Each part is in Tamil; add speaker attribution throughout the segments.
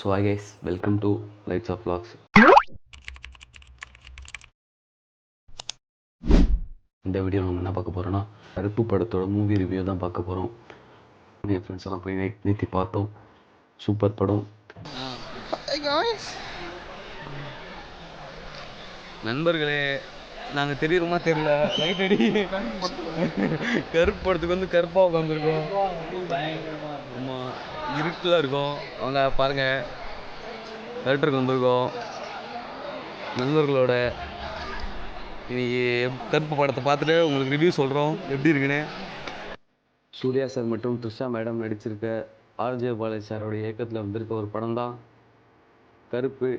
Speaker 1: So hi guys, welcome to lights off vlogs. இந்த வீடியோ நம்ம என்ன பார்க்க போகிறோன்னா, கருப்பு படத்தோட மூவி ரிவ்யூ தான் பார்க்க போகிறோம். என் ஃப்ரெண்ட்ஸ் எல்லாம் போய் நேற்று பார்த்தோம். சூப்பர் படம்.
Speaker 2: நண்பர்களே, நாங்கள் தெரியுறோமா தெரியல, லைட் அடி. கருப்பு படத்துக்கு வந்து கருப்பாக உட்காந்துருக்கோம். ஆமாம், இருட்டில் இருக்கோம். அவங்க பாருங்கள், தேட்டருக்கு வந்திருக்கோம் நண்பர்களோட. இன்னைக்கு கருப்பு படத்தை பார்த்துட்டு உங்களுக்கு ரிவ்யூ சொல்கிறோம் எப்படி இருக்குன்னு.
Speaker 1: சூர்யா சார் மற்றும் த்ரிஷா மேடம் நடிச்சிருக்க ஆர்ஜே பாலாஜி சாரோட இயக்கத்தில் வந்திருக்க ஒரு படம் தான் கருப்பு.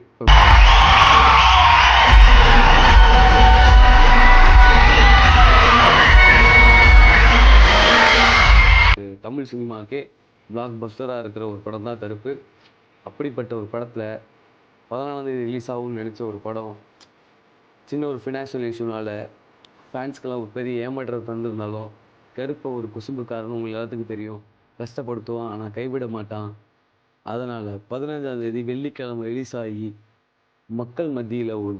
Speaker 1: தமிழ் சினிமாவுக்கே பிளாக் பஸ்டராக இருக்கிற ஒரு படம் தான் கருப்பு. அப்படிப்பட்ட ஒரு படத்தில் 14ஆம் தேதி ரிலீஸ் ஆகும்னு நினச்ச ஒரு படம் சின்ன ஒரு ஃபினான்ஷியல் இஷ்யூனால் ஃபேன்ஸ்க்கெல்லாம் ஒரு பெரிய ஏமாற்றத்தை தந்திருந்தாலும், கருப்பை ஒரு குசும்புக்காரன் உங்களுக்கு எல்லாத்துக்கும் தெரியும். கஷ்டப்படுத்துவான், ஆனால் கைவிட மாட்டான். அதனால் 15ஆம் தேதி வெள்ளிக்கிழமை ரிலீஸ் ஆகி மக்கள் மத்தியில் ஒரு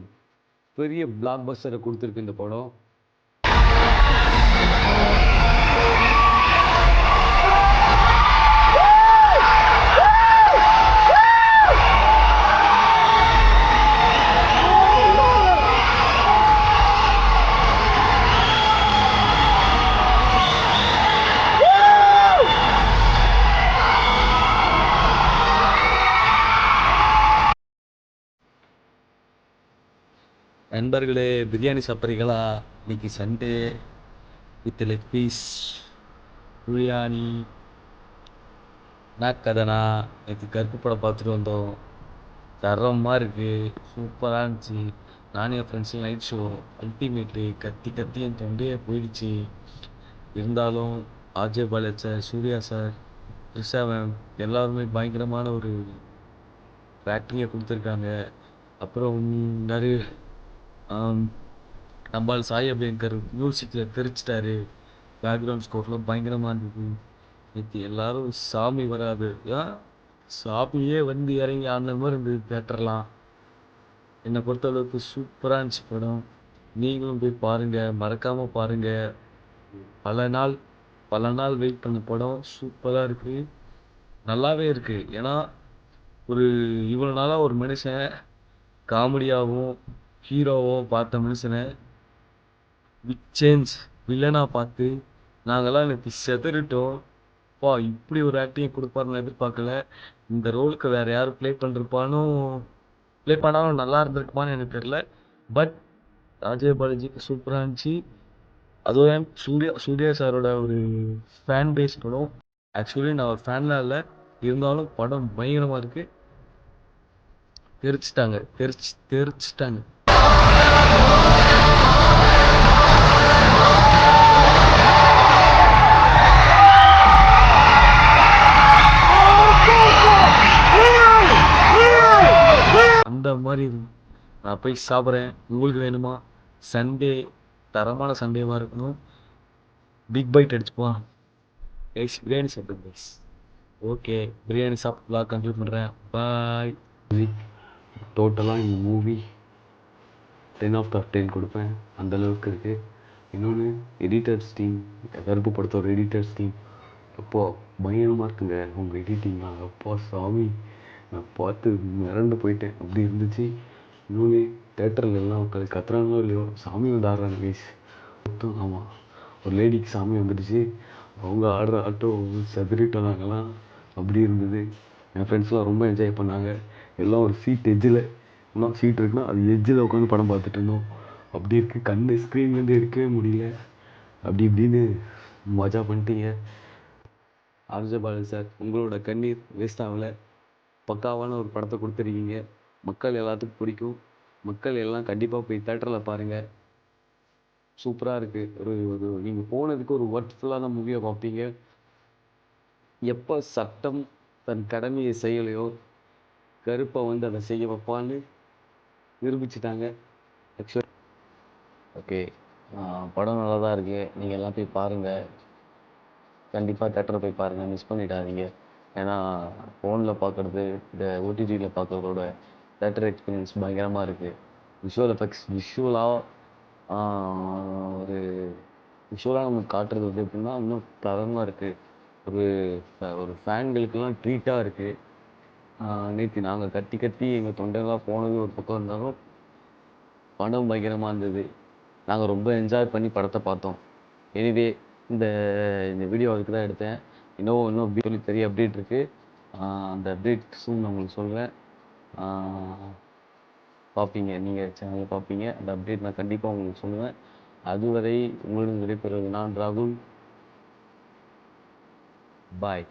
Speaker 1: பெரிய பிளாக் பஸ்டரை கொடுத்துருக்கு இந்த படம்.
Speaker 2: நண்பர்களே, பிரியாணி சாப்பிட்றீங்களா? இன்னைக்கு Sunday with leg piece biryani. கதைனா, நேற்று கருப்பு படம் பார்த்துட்டு வந்தோம். தரமாக இருக்குது, சூப்பராக இருந்துச்சு. நானும் என் ஃப்ரெண்ட்ஸும் நைட் ஷோ அல்டிமேட்டு. கத்தி கத்தி என் தொண்டையே போயிடுச்சு. இருந்தாலும் RJ Balaji sir, Suriya sir, Trisha ma'am எல்லாருமே பயங்கரமான ஒரு ஆக்டிங்கை கொடுத்துருக்காங்க. அப்புறம் நிறைய நம்மளால் சாய் அபியங்கர் மியூசிக்கில் தெரிச்சிட்டாரு. பேக்ரவுண்ட் ஸ்கோர்லாம் பயங்கரமாக இருந்தது. நேற்று எல்லோரும் சாமி வராது, சாமியே வந்து இறங்கி அந்த மாதிரி இருந்தது தேட்டர்லாம். என்னை பொறுத்தளவுக்கு சூப்பராக இருந்துச்சு படம். நீங்களும் போய் பாருங்கள், மறக்காமல் பாருங்கள். பல நாள் வெயிட் பண்ண படம் சூப்பராக இருக்குது, நல்லாவே இருக்குது. ஏன்னா ஒரு இவ்வளோ நாளாக ஒரு மனுஷன் காமெடியாகவும் ஹீரோவும் பார்த்த மனுஷனை சேஞ்ச் வில்லனாக பார்த்து நாங்கள்லாம் நேற்று செதறிட்டோம். இப்படி ஒரு ஆக்டிங் கொடுப்பாருன்னு எதிர்பார்க்கல. இந்த ரோலுக்கு வேறு யாரும் ப்ளே பண்ணாலும் நல்லா இருந்திருக்குமான்னு எனக்கு தெரியல. பட் ஆர்ஜே பாலாஜிக்கு சூப்பராக இருந்துச்சு. அதுவும் சூர்யா சாரோட ஒரு ஃபேன் பேஸ் படம். ஆக்சுவலி நான் ஒரு ஃபேன்லாம் இல்லை, இருந்தாலும் படம் பயங்கரமாக இருக்குது. தெரிச்சிட்டாங்க. அந்த மாதிரி நான் போய் சாப்பிட்றேன். உங்களுக்கு வேணுமா? சண்டே தரமான சண்டேவாக இருக்கணும். பிக் பைட் அடிச்சுப்போம் கைஸ். பிரியாணி சாப்பிடுங்க கைஸ். ஓகே, பிரியாணி சாப்பிட்டு கன்க்ளூட் பண்ணுறேன். பாய்.
Speaker 1: டோட்டலாக இந்த மூவி 10/10 கொடுப்பேன், அந்தளவுக்கு இருக்குது. இன்னொன்று, எடிட்டர்ஸ் டீம், கருப்பு படத்தோட எடிட்டர்ஸ் டீம் அப்போது பயங்கரமாக இருக்குங்க. உங்கள் எடிட்டிங்லாம் அப்பா சாமி, நான் பார்த்து மிரண்டு போயிட்டேன், அப்படி இருந்துச்சு. இன்னொன்று, தேட்டரில் எல்லாம் கத்துறாங்களோ இல்லையோ, சாமி வந்து ஆடுறாங்க கைஸ். ஆமாம், ஒரு லேடிக்கு சாமி வந்துடுச்சு. அவங்க ஆடுற ஆட்டோ செதறிட்டு வந்தாங்கலாம், அப்படி இருந்தது. என் ஃப்ரெண்ட்ஸ்லாம் ரொம்ப என்ஜாய் பண்ணாங்க. எல்லாம் ஒரு சீட் எட்ஜில், இன்னும் சீட் இருக்குன்னா அது எட்ஜில் உட்காந்து படம் பார்த்துட்டு இருந்தோம். அப்படி இருக்குது, கண்ணு ஸ்க்ரீன்லேருந்து எடுக்கவே முடியல. அப்படி இப்படின்னு மஜா பண்ணிட்டீங்க. ஆர்ஜே பாலாஜி சார், உங்களோட கண்ணீர் வேஸ்ட் ஆகலை. பக்காவான ஒரு படத்தை கொடுத்துருக்கீங்க. மக்கள் எல்லாத்துக்கும் பிடிக்கும். மக்கள் எல்லாம் கண்டிப்பாக போய் தேட்டரில் பாருங்கள். சூப்பராக இருக்குது. ஒரு நீங்கள் போனதுக்கு ஒரு ஒர்த்ஃபுல்லான மூவியை பார்ப்பீங்க. எப்போ சட்டம் தன் கடமையை செய்யலையோ, கருப்பை வந்து அதை செய்ய வைப்பான்னு நிரூபிச்சிட்டாங்க. ஆக்சுவலி ஓகே, படம் நல்லா தான் இருக்குது. நீங்கள் எல்லாம் போய் பாருங்கள். கண்டிப்பாக தேட்டரில் போய் பாருங்கள், மிஸ் பண்ணிடாதீங்க.
Speaker 2: ஏன்னா ஃபோனில் பார்க்குறது இந்த ஓடிடியில் பார்க்குறதோட தேட்டர் எக்ஸ்பீரியன்ஸ் பயங்கரமாக இருக்குது. விஷுவல் எஃபெக்ட்ஸ் ஒரு விஷுவலாக நமக்கு காட்டுறது வந்து எப்படின்னா இன்னும் தரமாக இருக்குது. ஒரு ஒரு ஃபேன்களுக்கெல்லாம் ட்ரீட்டாக இருக்குது. நேற்று நாங்கள் கத்தி கத்தி எங்கள் தொண்டையெல்லாம் போனது ஒரு பக்கம் இருந்தாலும் படம் பயங்கரமாக இருந்தது. நாங்கள் ரொம்ப என்ஜாய் பண்ணி படத்தை பார்த்தோம். எனிவே இந்த இந்த வீடியோ அதுக்கு தான் எடுத்தேன். இன்னும் சொல்லி பெரிய அப்டேட் இருக்குது. அந்த அப்டேட் சூன் நான் உங்களுக்கு சொல்கிறேன். பார்ப்பீங்க, நீங்கள் சேனலில் பார்ப்பீங்க. அந்த அப்டேட் நான் கண்டிப்பாக உங்களுக்கு சொல்லுவேன். அதுவரை உங்களிடம் விடைபெறுவது நான் ராகுல். பாய்.